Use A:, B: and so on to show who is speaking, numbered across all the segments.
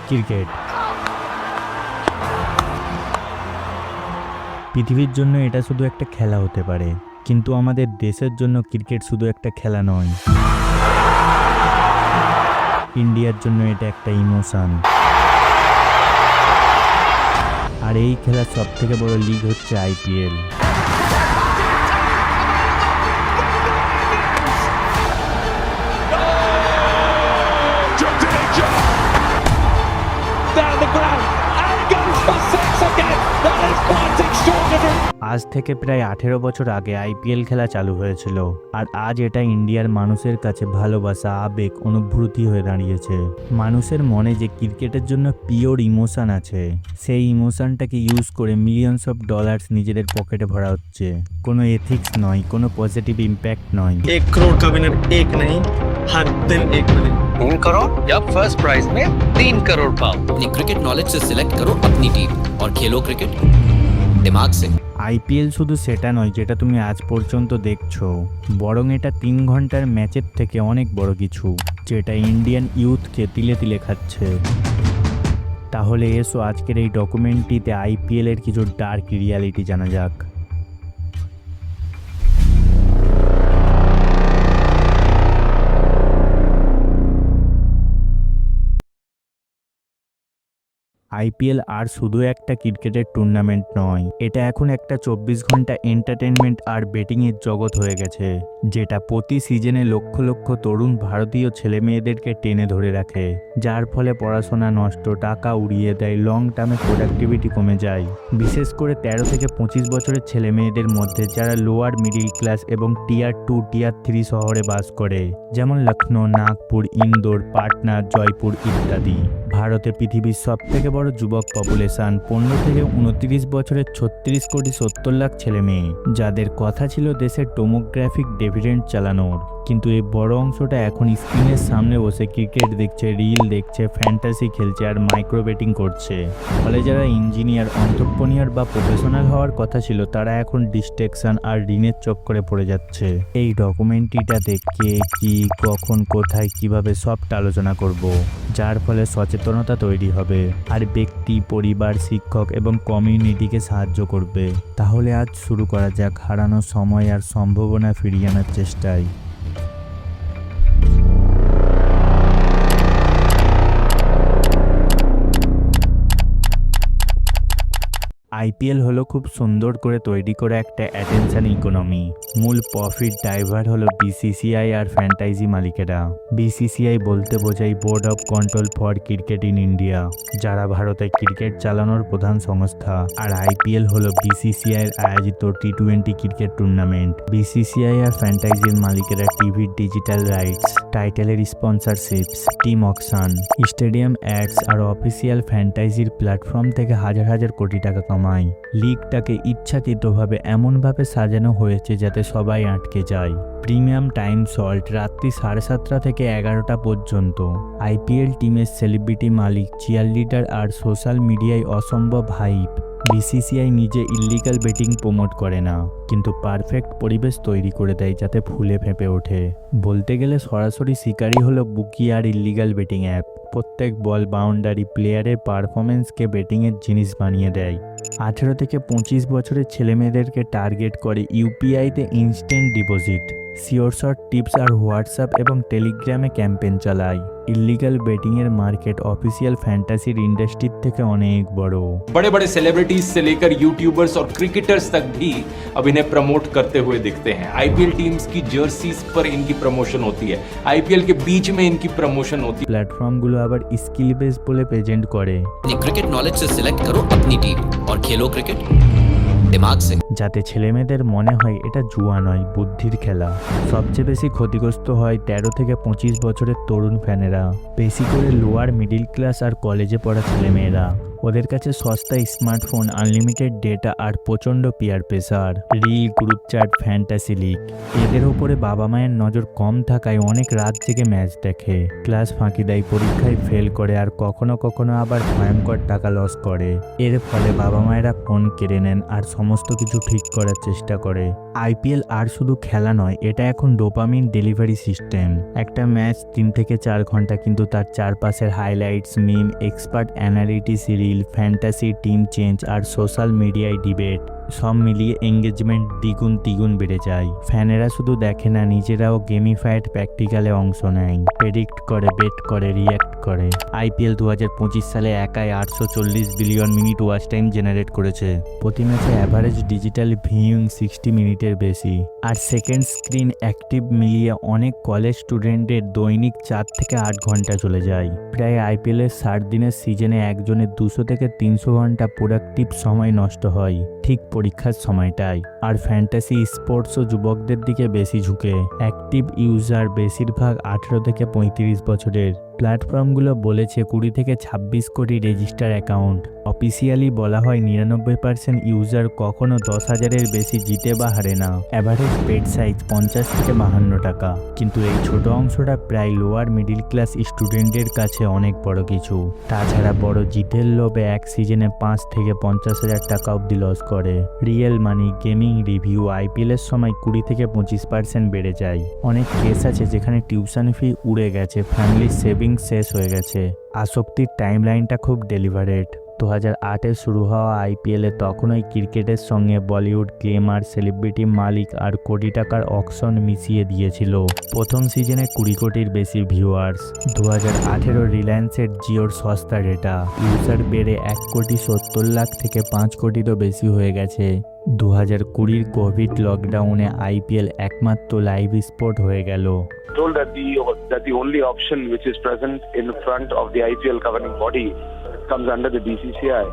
A: Cricket. পৃথিবীর জন্য এটা শুধু একটা খেলা হতে পারে, কিন্তু আমাদের দেশের জন্য ক্রিকেট শুধু একটা খেলা নয়। ইন্ডিয়ার জন্য এটা একটা ইমোশন। আর এই খেলার সব থেকে বড় লিগ হচ্ছে আইপিএল। আজ থেকে প্রায় 18 বছর আগে আইপিএল খেলা চালু হয়েছিল, আর আজ এটা ইন্ডিয়ার মানুষের কাছে ভালোবাসা, আবেগ, অনুভূতি হয়ে দাঁড়িয়েছে। মানুষের মনে যে ক্রিকেটের জন্য পিওর ইমোশন আছে, সেই ইমোশনটাকে ইউজ করে মিলিয়নস অফ ডলার্স নিজেদের পকেটে ভরা হচ্ছে। কোনো এথিক্স নয়, কোনো পজিটিভ ইম্প্যাক্ট নয়।
B: 1 करोड़ का विनर एक नहीं, हर दिन 1 मिले।
C: 3 करोड़ या फर्स्ट प्राइज में 3 करोड़ पाओ। अपनी क्रिकेट नॉलेज से सिलेक्ट करो अपनी टीम और खेलो क्रिकेट दिमाग से।
A: আইপিএল শুধু সেটা নয় যেটা তুমি আজ পর্যন্ত দেখছো, বরং এটা 3 ঘন্টার ম্যাচের থেকে অনেক বড় কিছু, যেটা ইন্ডিয়ান ইউথকে তিলে তিলে খাচ্ছে। তাহলে এসো আজকের এই ডকুমেন্টারিতে আইপিএলের কিছু ডার্ক রিয়ালিটি জানা যাক। আইপিএল আর শুধু একটা ক্রিকেটের টুর্নামেন্ট নয়, এটা এখন একটা 24 ঘন্টা এন্টারটেনমেন্ট আর বেটিংয়ের জগৎ হয়ে গেছে, যেটা প্রতি সিজনে লক্ষ লক্ষ তরুণ ভারতীয় ছেলে মেয়েদেরকে টেনে ধরে রাখে, যার ফলে পড়াশোনা নষ্ট, টাকা উড়িয়ে দেয়, লং টার্মে প্রোডাক্টিভিটি কমে যায়। বিশেষ করে 13 থেকে 25 বছরের ছেলে মেয়েদের মধ্যে যারা লোয়ার মিডিল ক্লাস এবং টিয়ার 2, টিয়ার 3 শহরে বাস করে, যেমন লখনৌ, নাগপুর, ইন্দোর, পাটনা, জয়পুর ইত্যাদি। ভারতে পৃথিবীর সব থেকে বড় যুবক পপুলেশন, 15 থেকে 29 বছরের 36 কোটি 70 লাখ ছেলে মেয়ে, যাদের কথা ছিল দেশের ডেমোগ্রাফিক ডিভিডেন্ড চালানোর। কিন্তু এই বড় অংশটা এখন স্ক্রিনের সামনে বসে ক্রিকেট দেখছে, রিল দেখছে, ফ্যান্টাসি খেলছে আর মাইক্রো বেটিং করছে। ফলে যারা ইঞ্জিনিয়ার, অন্ত্রপ্রেনিউর বা প্রফেশনাল হওয়ার কথা ছিল, তারা এখন ডিস্ট্রাকশন আর ঋণের চক্করে পড়ে যাচ্ছে। এই ডকুমেন্টারিটা দেখে কি, কখন, কোথায়, কিভাবে সবটা আলোচনা করব, যার ফলে সচেতনতা তৈরি হবে আর ব্যক্তি, পরিবার, শিক্ষক এবং কমিউনিটিকে সাহায্য করবে। তাহলে আজ শুরু করা যাক হারানো সময় আর সম্ভাবনা ফিরিয়ে আনার চেষ্টায়। আইপিএল হলো খুব সুন্দর করে তৈরি করা একটা অ্যাটেনশন ইকোনমি। মূল প্রফিট ড্রাইভার হলো বিসিসিআই আর ফ্র্যাঞ্চাইজি মালিকেরা। বিসিসিআই বলতে বোঝায় board of control for cricket in India, যারা ভারতে ক্রিকেট চালানোর প্রধান সংস্থা। আর আইপিএল হলো বিসিসিআই এর আয়োজিত টি20 ক্রিকেট টুর্নামেন্ট। বিসিসিআই আর ফ্র্যাঞ্চাইজির মালিকেরা টিভির ডিজিটাল রাইটস, টাইটেলের sponsorships, team auction, stadium ads আর অফিসিয়াল ফ্র্যাঞ্চাইজির প্ল্যাটফর্ম থেকে হাজার হাজার কোটি টাকা কামায়। লিগটাকে ইচ্ছাকৃতভাবে এমনভাবে সাজানো হয়েছে যাতে সবাই আটকে যায়। প্রিমিয়াম টাইম সল্ট রাত্রি 7:30 থেকে 11টা পর্যন্ত। আইপিএল টিমের সেলিব্রিটি মালিক, চিয়ারলিডার আর সোশ্যাল মিডিয়ায় অসম্ভব হাইপ। বিসিসিআই নিজে ইল্লিগাল বেটিং প্রমোট করে না, কিন্তু পারফেক্ট পরিবেশ তৈরি করে দেয় যাতে ফুলে ফেঁপে ওঠে। বলতে গেলে সরাসরি শিকারই হলো বুকি আর ইল্লিগাল বেটিং অ্যাপ। প্রত্যেক বল, বাউন্ডারি, প্লেয়ারের পারফরমেন্সকে বেটিংয়ের জিনিস বানিয়ে দেয়। 18 থেকে 25 বছরের ছেলেমেয়েদেরকে টার্গেট করে ইউপিআইতে instant deposit, sure shot tips আর হোয়াটসঅ্যাপ এবং টেলিগ্রামে ক্যাম্পেইন চালায়। ইল্লিগাল বেটিংয়ের মার্কেট অফিসিয়াল ফ্যান্টাসির ইন্ডাস্ট্রির থেকে অনেক বড়।
D: बड़े बड़े सेलिब्रिटीज से लेकर यूट्यूबर्स और क्रिकेटर्स तक भी अब इन्हें प्रमोट करते हुए दिखते हैं। आईपीएल टीम्स की जर्सीज पर इनकी प्रमोशन होती है, आईपीएल के बीच में इनकी प्रमोशन होती है।
A: প্ল্যাটফর্মগুলো আবার স্কিল বেস বলে প্রেজেন্ট করে,
C: अपनी क्रिकेट नॉलेज से सिलेक्ट करो अपनी टीम और खेलो क्रिकेट दिमाग से।
A: যাতে ছেলেমেয়েদের মনে হয় এটা জুয়া নয়, বুদ্ধির খেলা। সবচেয়ে বেশি ক্ষতিগ্রস্ত হয় 13 থেকে 25 বছরের তরুণ ফ্যানেরা, বেশি করে লোয়ার মিডিল ক্লাস আর কলেজে পড়া ছেলেমেয়েরা। ওদের কাছে সস্তা স্মার্টফোন, আনলিমিটেড ডেটা আর প্রচণ্ড peer pressure, reel, group chat, fantasy league. এদের ওপরে বাবা মায়ের নজর কম থাকায় অনেক রাত জেগে ম্যাচ দেখে, ক্লাস ফাঁকি দেয়, পরীক্ষায় ফেল করে আর কখনো কখনো আবার ভয়ঙ্কর টাকা লস করে। এর ফলে বাবা মায়েরা ফোন কেড়ে নেন আর সমস্ত কিছু ঠিক করার চেষ্টা করে। আইপিএল আর শুধু খেলা নয়, এটা এখন ডোপামিন ডেলিভারি সিস্টেম। একটা ম্যাচ 3 থেকে 4 ঘন্টা, কিন্তু তার চারপাশের হাইলাইটস, মিম, expert analytics, reel, fantasy, team change আর সোশ্যাল মিডিয়ায় ডিবেট, সব মিলিয়ে এঙ্গেজমেন্ট দ্বিগুণ তিগুণ বেড়ে যায়। ফ্যানেরা শুধু দেখে না, নিজেরাও গেমিফাইড প্র্যাকটিক্যালে অংশ নেয়, প্রেডিক্ট করে, বেট করে, রিয়্যাক্ট করে। আইপিএল 2025 সালে একাই 840 billion minute watch time generate করেছে। প্রতি ম্যাচে অ্যাভারেজ ডিজিটাল ভিউইং 60 মিনিটের বেশি। আর সেকেন্ড স্ক্রিন অ্যাক্টিভ মিলিয়ে অনেক কলেজ স্টুডেন্টের দৈনিক 4 থেকে 8 ঘন্টা চলে যায়। প্রায় আইপিএলের 60 দিনের সিজনে একজনের 200 থেকে 300 ঘন্টা প্রোডাক্টিভ সময় নষ্ট হয়, ঠিক পরীক্ষার সময়টায়। আর ফ্যান্টাসি স্পোর্টসও যুবকদের দিকে বেশি ঝুঁকে। অ্যাক্টিভ ইউজার বেশিরভাগ 18 থেকে 35 বছরের। প্ল্যাটফর্মগুলো বলেছে 20 থেকে 26 কোটি রেজিস্টার অ্যাকাউন্ট। অফিসিয়ালি বলা হয় 99% ইউজার কখনো 10,000-এর বেশি জিতে বা হারে না। অ্যাভারেজ পেড সাইজ 50 থেকে 52 টাকা। কিন্তু এই ছোট অংশটা প্রায় লোয়ার মিডিল ক্লাস স্টুডেন্টদের কাছে অনেক বড় কিছু। তাছাড়া বড় জিতের লোভে এক সিজনে 5 থেকে 50,000 টাকা অবধি লস করে। রিয়েল মানি, গেমিং রিভিউ আইপিএলের সময় 20 থেকে 25% বেড়ে যায়। অনেক কেস আছে যেখানে টিউশন ফি উড়ে গেছে, ফ্যামিলি সেভিংস শেষ হয়ে গেছে। আসক্তির টাইমলাইনটা খুব ডেলিভারেট। 2008-এ শুরু হওয়া আইপিএলে তখনই ক্রিকেটের সঙ্গে বলিউড, গেমার, সেলিব্রিটি, মালিক আর কোটি টাকার অকশন মিশিয়ে দিয়েছিল। প্রথম সিজনে 20 কোটির বেশি ভিউয়ার্স। 2018 রিলায়েন্সের জিওর সস্তা ডেটা ইউজার বেড়ে 1,70,00,000 থেকে 5 কোটিরও বেশি হয়ে গেছে। 2020 কোভিড লকডাউনে আইপিএল একমাত্র লাইভ স্পোর্ট হয়ে গেল।
E: Told that the only option which is present in front of the IPL governing body comes under the BCCI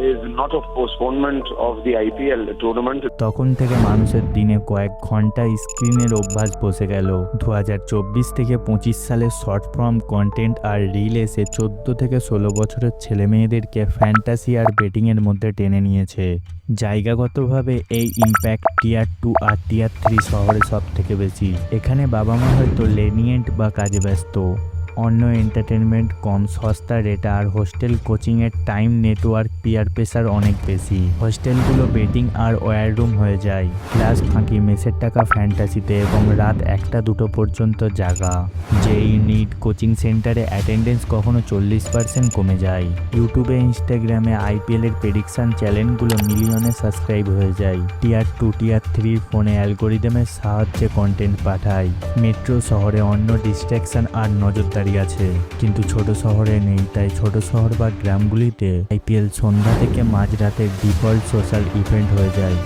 E: is not of postponement of the IPL tournament.
A: তখন থেকে মানুষের দিনে কয়েক ঘন্টা স্ক্রিনের অভ্যাস বসে গেল। 2024 থেকে 25 সালে শর্ট ফর্ম কন্টেন্ট আর রিল এসে 14 থেকে 16 বছরের ছেলে মেয়েদেরকে ফ্যান্টাসি আর বেটিংয়ের মধ্যে টেনে নিয়েছে। জায়গাগতভাবে এই ইম্প্যাক্ট টিয়ার 2 আর টিয়ার 3 শহরে সব থেকে বেশি। এখানে বাবা মা হয়তো লেনিয়েন্ট বা কাজে ব্যস্ত, অন্য এন্টারটেনমেন্ট কম, সস্তা ডেটা আর হোস্টেল কোচিংয়ের টাইম, নেটওয়ার্ক, পিয়ার প্রেসার অনেক বেশি। হোস্টেলগুলো বেটিং আর ওয়্যার রুম হয়ে যায়। ক্লাস ফাঁকি, মেসের টাকা ফ্যান্টাসিতে এবং রাত 1টা-2টো পর্যন্ত জাগা। যেই নিট কোচিং সেন্টারে অ্যাটেন্ডেন্স কখনো 40% কমে যায়। ইউটিউবে, ইনস্টাগ্রামে আইপিএলের প্রেডিকশন চ্যানেলগুলো মিলিয়নে সাবস্ক্রাইব হয়ে যায়। টিয়ার 2, টিয়ার 3 ফোনে অ্যালগোরিদমের সাহায্যে কন্টেন্ট পাঠায়। মেট্রো শহরে অন্য ডিস্ট্রাকশন আর নজরদারি আছে, কিন্তু ছোট শহরে নেই। তাই ছোট শহর বা গ্রামগুলিতে আইপিএল সন্ধ্যা থেকে মাঝরাতের ডিফল্ট সোশ্যাল ইভেন্ট হয়ে যায়।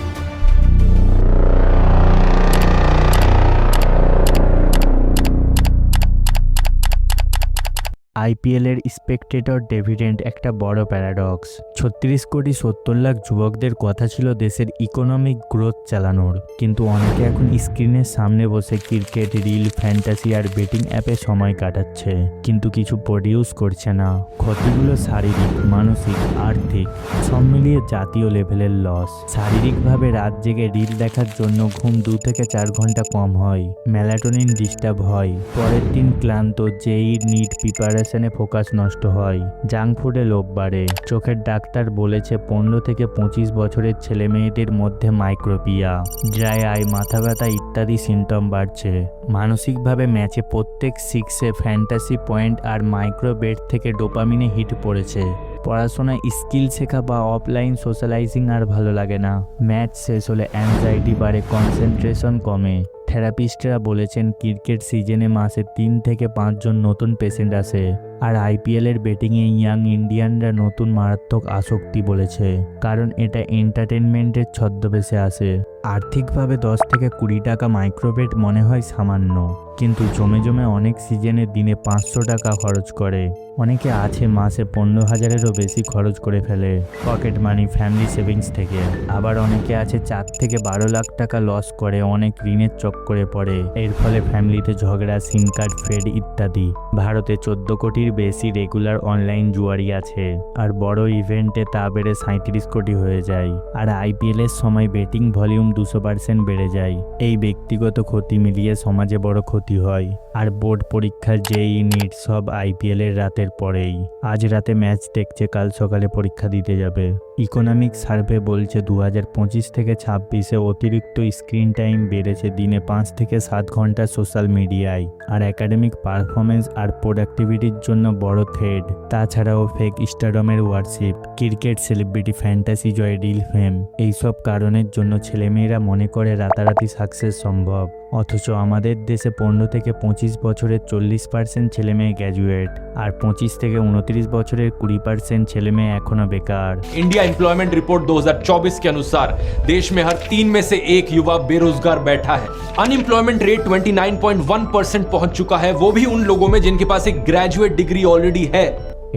A: আইপিএলের স্পেকটেটর ডিভিডেন্ড একটা বড় প্যারাডক্স। 36 কোটি 70 লাখ যুবকদের কথা ছিল দেশের ইকোনমিক গ্রোথ চালানোর, কিন্তু অনেকে এখন স্ক্রিনের সামনে বসে ক্রিকেট, রিল, ফ্যান্টাসি আর বেটিং অ্যাপে সময় কাটাচ্ছে, কিন্তু কিছু প্রডিউস করছে না। ক্ষতিগুলো শারীরিক, মানসিক, আর্থিক, সব মিলিয়ে জাতীয় লেভেলের লস। শারীরিকভাবে রাত জেগে রিল দেখার জন্য ঘুম 2 থেকে 4 ঘন্টা কম হয়, মেলাটোনিন ডিস্টার্ব হয়, পরের দিন ক্লান্ত, জেই, নিট প্রিপারেশনে ফোকাস নষ্ট হয়, জাঙ্ক ফুডে লোভ বাড়ে। চোখের ডাক্তার বলেছে 15 থেকে 25 বছরের ছেলে মেয়েদের মধ্যে মাইক্রোপিয়া, ড্রাই আই, মাথা ব্যথা ইত্যাদি সিমটম বাড়ছে। মানসিকভাবে ম্যাচে প্রত্যেক 6-এ ফ্যান্টাসি পয়েন্ট আর মাইক্রোবেট থেকে ডোপামিনে হিট পড়েছে। পড়াশোনায় স্কিল শেখা বা অফলাইন সোশ্যালাইজিং আর ভালো লাগে না। ম্যাচ শেষ হলে অ্যাংজাইটি বাড়ে, কনসেন্ট্রেশন কমে। থেরাপিস্টরা বলেছেন ক্রিকেট সিজনে মাসে 3 থেকে 5 জন নতুন পেশেন্ট আসে, আর আইপিএলের বেটিংয়ে ইয়াং ইন্ডিয়ানরা নতুন মারাত্মক আসক্তি বলেছে, কারণ এটা এন্টারটেনমেন্টের ছদ্মবেশে আসে। আর্থিকভাবে 10 থেকে 20 টাকা মাইক্রোবেট মনে হয় সামান্য, কিন্তু জমে জমে অনেক সিজনে দিনে 500 টাকা খরচ করে। অনেকে আছে মাসে 15,000-এরও বেশি খরচ করে ফেলে পকেট মানি, ফ্যামিলি সেভিংস থেকে। আবার অনেকে আছে 4 থেকে 12 লাখ টাকা লস করে, অনেক ঋণের চক্করে পড়ে। এর ফলে ফ্যামিলিতে ঝগড়া, সিম কার্ড ফেড ইত্যাদি। ভারতে 14 কোটির বেশি রেগুলার অনলাইন জুয়ারি আছে, আর বড় ইভেন্টে তা বেড়ে 37 কোটি হয়ে যায়। আর আইপিএল এর সময় বেটিং ভলিউম 200% বেড়ে যায়। এই ব্যক্তিগত ক্ষতি মিলিয়ে সমাজে বড় ক্ষতি হয়। আর বোর্ড পরীক্ষার যেই নিট সব আইপিএল এর রাতের পরেই। আজ রাতে ম্যাচ দেখছে, কাল সকালে পরীক্ষা দিতে যাবে। ইকোনমিক সার্ভে বলছে 2025 থেকে 26-এ অতিরিক্ত স্ক্রিন টাইম বেড়েছে দিনে 5 থেকে 7 ঘন্টা সোশ্যাল মিডিয়ায়। আর একাডেমিক পারফরমেন্স আর প্রোডাক্টিভিটির জন্য বড় থ্রেড। তাছাড়াও ফেক স্টারডমের ওয়ারশিপ, ক্রিকেট সেলিব্রিটি, ফ্যান্টাসি জয়, রিল ফেম, এইসব কারণের জন্য ছেলেমেয়েরা মনে করে রাতারাতি সাকসেস সম্ভব। অথচ আমাদের দেশে 15 থেকে 25 বছরের 40% ছেলেমেয়ে গ্র্যাজুয়েট, আর 25 থেকে 29 বছরের 20% ছেলেমেয়ে এখনো বেকার।
D: इंडिया एम्प्लॉयमेंट रिपोर्ट 2024 के अनुसार देश में हर 3 में से 1 युवा बेरोजगार बैठा है। अनएम्प्लॉयमेंट रेट 29.1% पहुंच चुका है, वो भी उन लोगों में जिनके पास एक ग्रेजुएट डिग्री ऑलरेडी है।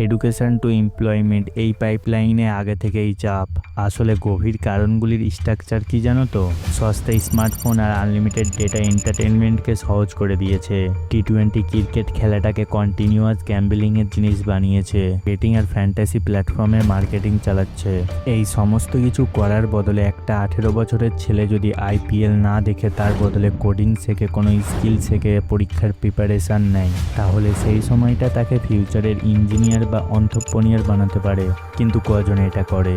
A: এডুকেশন টু এমপ্লয়মেন্ট, এই পাইপলাইনে আগে থেকেই চাপ। আসলে গভীর কারণগুলির স্ট্রাকচার কি জানো তো? সস্তা স্মার্টফোন আর আনলিমিটেড ডেটা এন্টারটেনমেন্টকে সহজ করে দিয়েছে। টি20 ক্রিকেট খেলাটাকে কন্টিনিউয়াস গ্যাম্বলিংয়ের জিনিস বানিয়েছে। বেটিং আর ফ্যান্টাসি প্ল্যাটফর্মে মার্কেটিং চালাচ্ছে। এই সমস্ত কিছু করার বদলে একটা 18 বছরের ছেলে যদি আইপিএল না দেখে তার বদলে কোডিং শেখে, কোনো স্কিল শেখে, পরীক্ষার প্রিপারেশান নেয়, তাহলে সেই সময়টা তাকে ফিউচারের ইঞ্জিনিয়ার বা অন্ত্রপ্রনিয়ার বানাতে পারে। কিন্তু কজন এটা করে?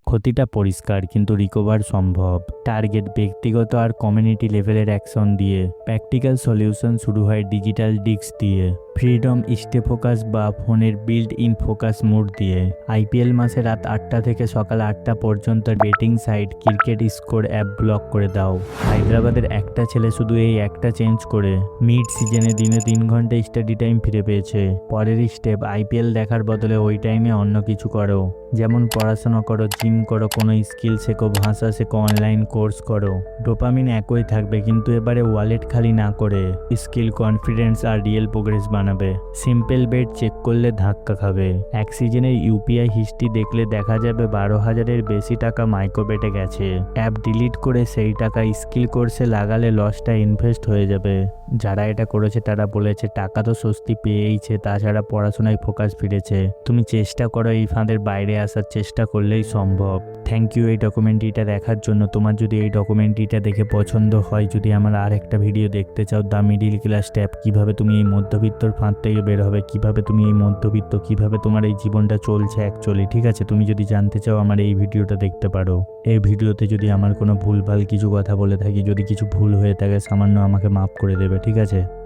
A: ক্ষতিটা পরিষ্কার, কিন্তু রিকভার সম্ভব। টার্গেট ব্যক্তিগত আর কমিউনিটি লেভেলের অ্যাকশন দিয়ে। প্র্যাকটিক্যাল সলিউশন শুরু হয় ডিজিটাল ডিস্ক দিয়ে, ফ্রিডম স্টে ফোকাস বা ফোনের বিল্ড ইন ফোকাস মোড দিয়ে। আইপিএল মাসে রাত 8টা থেকে সকাল 8টা পর্যন্ত betting site, cricket score app block করে দাও। হায়দ্রাবাদের একটা ছেলে শুধু এই একটা চেঞ্জ করে মিড সিজনে দিনে 3 ঘন্টা স্টাডি টাইম ফিরে পেয়েছে। পরের স্টেপ, আইপিএল দেখার বদলে ওই টাইমে অন্য কিছু করো, যেমন পড়াশোনা করো, জিম করো, কোনো স্কিল শেখো, ভাষা শেখো, অনলাইন কোর্স করো। ডোপামিন একই থাকবে, কিন্তু এবারে ওয়ালেট খালি না করে স্কিল, কনফিডেন্স আর রিয়েল প্রোগ্রেস বানাবে। সিম্পল বেট চেক করলে ধাক্কা খাবে। এক সিজনের ইউপিআই হিস্ট্রি দেখলে দেখা যাবে 12,000-এর বেশি টাকা মাইক্রোবেটে গেছে। অ্যাপ ডিলিট করে সেই টাকা স্কিল কোর্সে লাগালে লসটা ইনভেস্ট হয়ে যাবে। যারা এটা করেছে তারা বলেছে টাকা তো স্বস্তি পেয়েইছে, তাছাড়া পড়াশোনায় ফোকাস ফিরেছে। তুমি চেষ্টা করো, এই ফাঁদের বাইরে আসার চেষ্টা করলেই সম্ভব। থ্যাংক ইউ এই ডকুমেন্টারিটা দেখার জন্য। তোমার যদি এই ডকুমেন্টারিটা দেখে পছন্দ হয়, যদি আমার আর একটা ভিডিও দেখতে চাও, দ্য মিডিল ক্লাস ট্যাপ, কিভাবে তুমি এই মধ্যবিত্তর ফাঁদ থেকে বের হবে, কিভাবে তুমি এই মধ্যবিত্ত, কিভাবে তোমার এই জীবনটা চলছে অ্যাকচুয়ালি, ঠিক আছে? তুমি যদি জানতে চাও আমার এই ভিডিওটা দেখতে পারো। এই ভিডিওতে যদি আমার কোনো ভুলভাল কিছু কথা বলে থাকি, যদি কিছু ভুল হয়ে থাকে, সামান্য আমাকে মাফ করে দেবে, ঠিক আছে?